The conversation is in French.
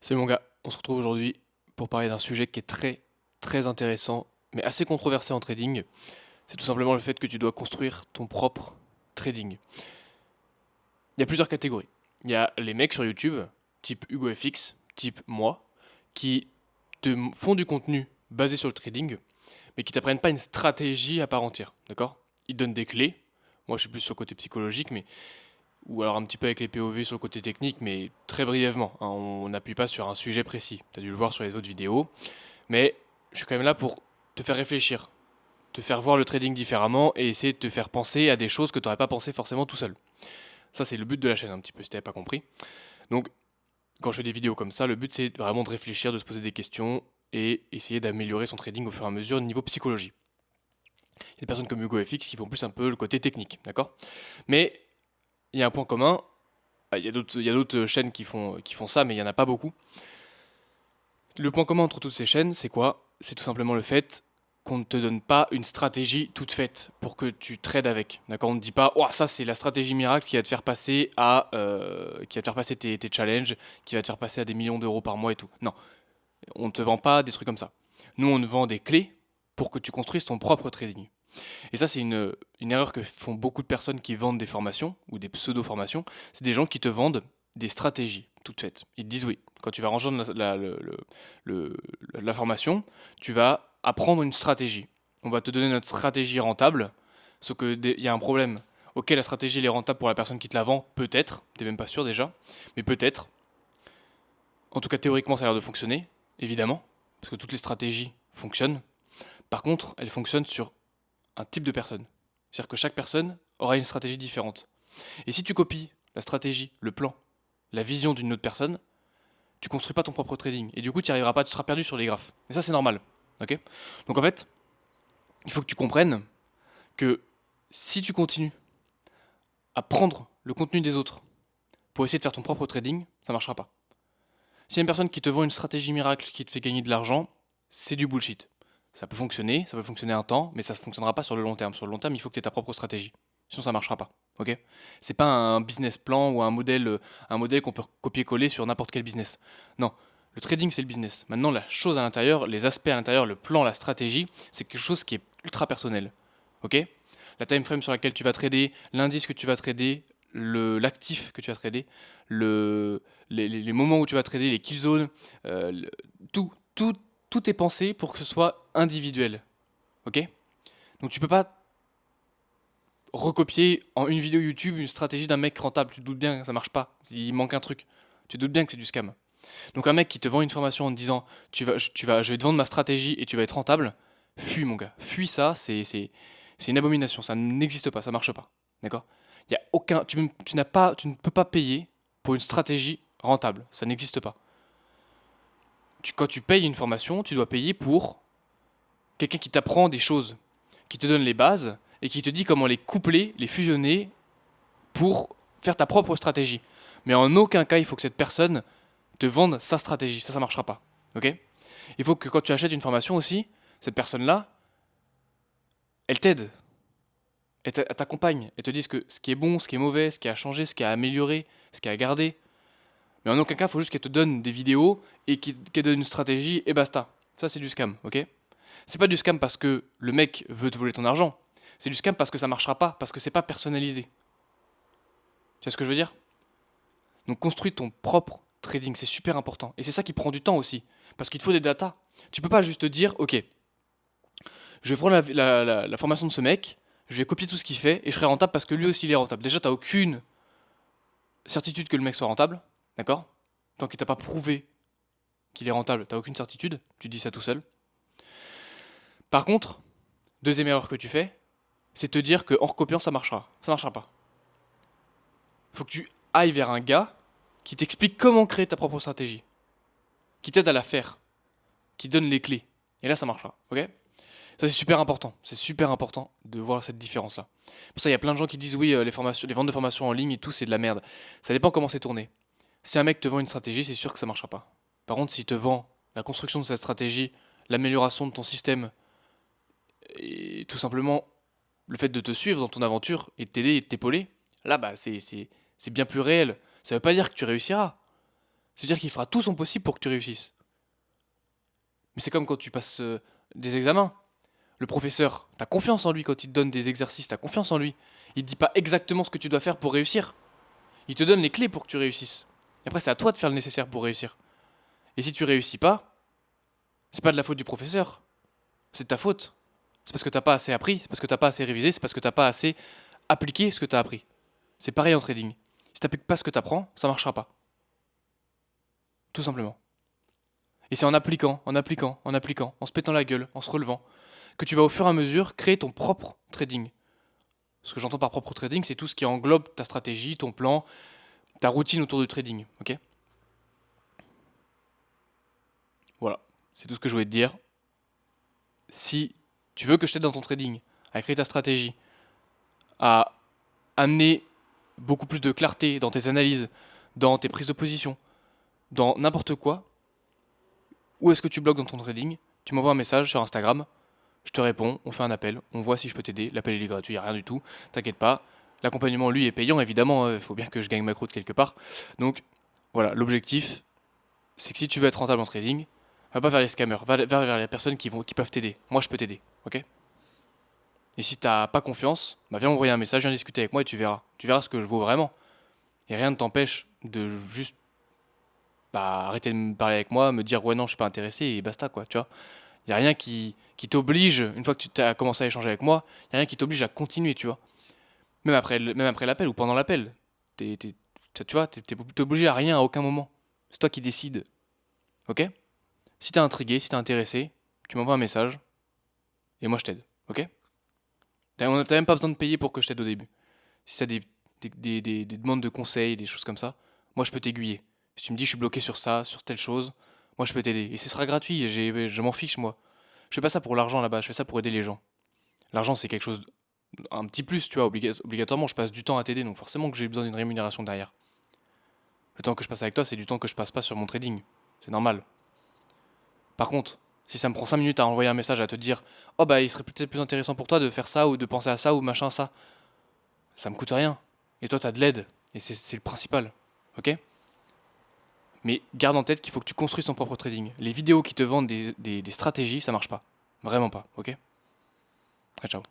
C'est mon gars, on se retrouve aujourd'hui pour parler d'un sujet qui est très intéressant, mais assez controversé en trading. C'est tout simplement le fait que tu dois construire ton propre trading. Il y a plusieurs catégories. Il y a les mecs sur YouTube, type HugoFX, type moi, qui te font du contenu basé sur le trading, mais qui t'apprennent pas une stratégie à part entière, d'accord? Ils te donnent des clés. Moi, je suis plus sur le côté psychologique, mais ou alors un petit peu avec les POV sur le côté technique, mais très brièvement, hein. On n'appuie pas sur un sujet précis. Tu as dû le voir sur les autres vidéos. Mais je suis quand même là pour te faire réfléchir, te faire voir le trading différemment et essayer de te faire penser à des choses que tu n'aurais pas pensé forcément tout seul. Ça, c'est le but de la chaîne un petit peu, si tu n'avais pas compris. Donc, quand je fais des vidéos comme ça, le but c'est vraiment de réfléchir, de se poser des questions et essayer d'améliorer son trading au fur et à mesure niveau psychologie. Il y a des personnes comme HugoFX qui font plus un peu le côté technique, d'accord? Mais il y a un point commun, il y a d'autres chaînes qui font ça, mais il n'y en a pas beaucoup. Le point commun entre toutes ces chaînes, c'est quoi? C'est tout simplement le fait qu'on ne te donne pas une stratégie toute faite pour que tu trades avec. D'accord? On ne te dit pas, oh, ça c'est la stratégie miracle qui va te faire passer qui va te faire passer tes challenges, qui va te faire passer à des millions d'euros par mois et tout. Non, on ne te vend pas des trucs comme ça. Nous, on te vend des clés pour que tu construises ton propre trading. Et ça, c'est une erreur que font beaucoup de personnes qui vendent des formations ou des pseudo-formations. C'est des gens qui te vendent des stratégies toutes faites. Ils te disent oui, quand tu vas rejoindre la formation, tu vas apprendre une stratégie. On va te donner notre stratégie rentable, sauf qu'il y a un problème. Ok, la stratégie elle est rentable pour la personne qui te la vend, peut-être, t'es même pas sûr déjà, mais peut-être. En tout cas, théoriquement, ça a l'air de fonctionner, évidemment, parce que toutes les stratégies fonctionnent. Par contre, elles fonctionnent sur un type de personne. C'est-à-dire que chaque personne aura une stratégie différente. Et si tu copies la stratégie, le plan, la vision d'une autre personne, tu construis pas ton propre trading. Et du coup, tu n'y arriveras pas, tu seras perdu sur les graphes. Et ça, c'est normal. Ok? Donc en fait, il faut que tu comprennes que si tu continues à prendre le contenu des autres pour essayer de faire ton propre trading, ça ne marchera pas. S'il y a une personne qui te vend une stratégie miracle qui te fait gagner de l'argent, c'est du bullshit. Ça peut fonctionner un temps, mais ça ne fonctionnera pas sur le long terme. Sur le long terme, il faut que tu aies ta propre stratégie. Sinon, ça ne marchera pas. Ok? C'est pas un business plan ou un modèle qu'on peut copier-coller sur n'importe quel business. Non. Le trading, c'est le business. Maintenant, la chose à l'intérieur, les aspects à l'intérieur, le plan, la stratégie, c'est quelque chose qui est ultra personnel. Ok? La time frame sur laquelle tu vas trader, l'indice que tu vas trader, l'actif que tu vas trader, les moments où tu vas trader, les kill zones, tout, tout, tout est pensé pour que ce soit individuel. Ok? Donc tu peux pas recopier en une vidéo YouTube une stratégie d'un mec rentable. Tu te doutes bien que ça marche pas. Il manque un truc. Tu te doutes bien que c'est du scam. Donc un mec qui te vend une formation en te disant je vais te vendre ma stratégie et tu vas être rentable, fuis mon gars. Fuis ça, c'est une abomination. Ça n'existe pas, ça marche pas. D'accord? Il y a aucun, tu ne peux pas payer pour une stratégie rentable. Ça n'existe pas. Quand tu payes une formation, tu dois payer pour quelqu'un qui t'apprend des choses, qui te donne les bases et qui te dit comment les coupler, les fusionner pour faire ta propre stratégie. Mais en aucun cas, il faut que cette personne te vende sa stratégie. Ça marchera pas. Ok? Il faut que quand tu achètes une formation aussi, cette personne-là, elle t'aide. Elle t'accompagne. Elle te dise que ce qui est bon, ce qui est mauvais, ce qui a changé, ce qui a amélioré, ce qui a gardé. Mais en aucun cas, il faut juste qu'elle te donne des vidéos et qu'elle donne une stratégie et basta. Ça, c'est du scam, ok? C'est pas du scam parce que le mec veut te voler ton argent. C'est du scam parce que ça marchera pas, parce que c'est pas personnalisé. Tu vois ce que je veux dire? Donc construis ton propre trading, c'est super important. Et c'est ça qui prend du temps aussi. Parce qu'il te faut des datas. Tu peux pas juste te dire, ok, je vais prendre la formation de ce mec, je vais copier tout ce qu'il fait et je serai rentable parce que lui aussi il est rentable. Déjà, t'as aucune certitude que le mec soit rentable, d'accord? Tant qu'il t'a pas prouvé qu'il est rentable, t'as aucune certitude, tu dis ça tout seul. Par contre, deuxième erreur que tu fais, c'est te dire qu'en recopiant ça marchera. Ça marchera pas. Faut que tu ailles vers un gars qui t'explique comment créer ta propre stratégie, qui t'aide à la faire, qui donne les clés. Et là, ça marchera, ok? Ça, c'est super important. C'est super important de voir cette différence-là. Pour ça, il y a plein de gens qui disent oui, les ventes de formation en ligne et tout, c'est de la merde. Ça dépend comment c'est tourné. Si un mec te vend une stratégie, c'est sûr que ça marchera pas. Par contre, s'il te vend la construction de cette stratégie, l'amélioration de ton système, et tout simplement le fait de te suivre dans ton aventure et de t'aider et de t'épauler, là, bah, c'est bien plus réel. Ça veut pas dire que tu réussiras. C'est-à-dire qu'il fera tout son possible pour que tu réussisses. Mais c'est comme quand tu passes des examens. Le professeur, t'as confiance en lui quand il te donne des exercices, t'as confiance en lui. Il te dit pas exactement ce que tu dois faire pour réussir. Il te donne les clés pour que tu réussisses. Et après, c'est à toi de faire le nécessaire pour réussir. Et si tu réussis pas, c'est pas de la faute du professeur. C'est de ta faute. C'est parce que t'as pas assez appris, c'est parce que t'as pas assez révisé, c'est parce que t'as pas assez appliqué ce que t'as appris. C'est pareil en trading. Si t'appliques pas ce que t'apprends, ça marchera pas. Tout simplement. Et c'est en appliquant, en appliquant, en appliquant, en se pétant la gueule, en se relevant, que tu vas au fur et à mesure créer ton propre trading. Ce que j'entends par propre trading, c'est tout ce qui englobe ta stratégie, ton plan, ta routine autour du trading. Ok? Voilà. C'est tout ce que je voulais te dire. Si tu veux que je t'aide dans ton trading, à créer ta stratégie, à amener beaucoup plus de clarté dans tes analyses, dans tes prises de position, dans n'importe quoi, où est-ce que tu bloques dans ton trading, tu m'envoies un message sur Instagram, je te réponds, on fait un appel, on voit si je peux t'aider. L'appel il est gratuit, il n'y a rien du tout, t'inquiète pas. L'accompagnement lui est payant évidemment, il faut bien que je gagne ma croûte quelque part. Donc voilà, l'objectif c'est que si tu veux être rentable en trading, va pas vers les scammers, va vers les personnes qui peuvent t'aider. Moi je peux t'aider, ok? Et si t'as pas confiance, bah viens m'envoyer un message, viens discuter avec moi et tu verras. Tu verras ce que je vaux vraiment. Et rien ne t'empêche de juste arrêter de me parler avec moi, me dire ouais non je suis pas intéressé et basta quoi, tu vois. Il y a rien qui t'oblige, une fois que tu as commencé à échanger avec moi, il y a rien qui t'oblige à continuer, tu vois. Même après l'appel ou pendant l'appel. Tu vois, t'es obligé à rien à aucun moment. C'est toi qui décides, ok? Si t'es intrigué, si t'es intéressé, tu m'envoies un message et moi je t'aide, ok? T'as même pas besoin de payer pour que je t'aide au début. Si t'as des demandes de conseils, des choses comme ça, moi je peux t'aiguiller. Si tu me dis je suis bloqué sur ça, sur telle chose, moi je peux t'aider. Et ce sera gratuit, je m'en fiche moi. Je fais pas ça pour l'argent là-bas, je fais ça pour aider les gens. L'argent c'est quelque chose, un petit plus, tu vois, obligatoirement je passe du temps à t'aider, donc forcément que j'ai besoin d'une rémunération derrière. Le temps que je passe avec toi, c'est du temps que je passe pas sur mon trading. C'est normal. Par contre, si ça me prend 5 minutes à envoyer un message à te dire oh bah il serait peut-être plus intéressant pour toi de faire ça ou de penser à ça ou machin ça, ça me coûte rien. Et toi t'as de l'aide. Et c'est le principal. Ok? Mais garde en tête qu'il faut que tu construises ton propre trading. Les vidéos qui te vendent des stratégies, ça marche pas. Vraiment pas, ok? Ah, ciao.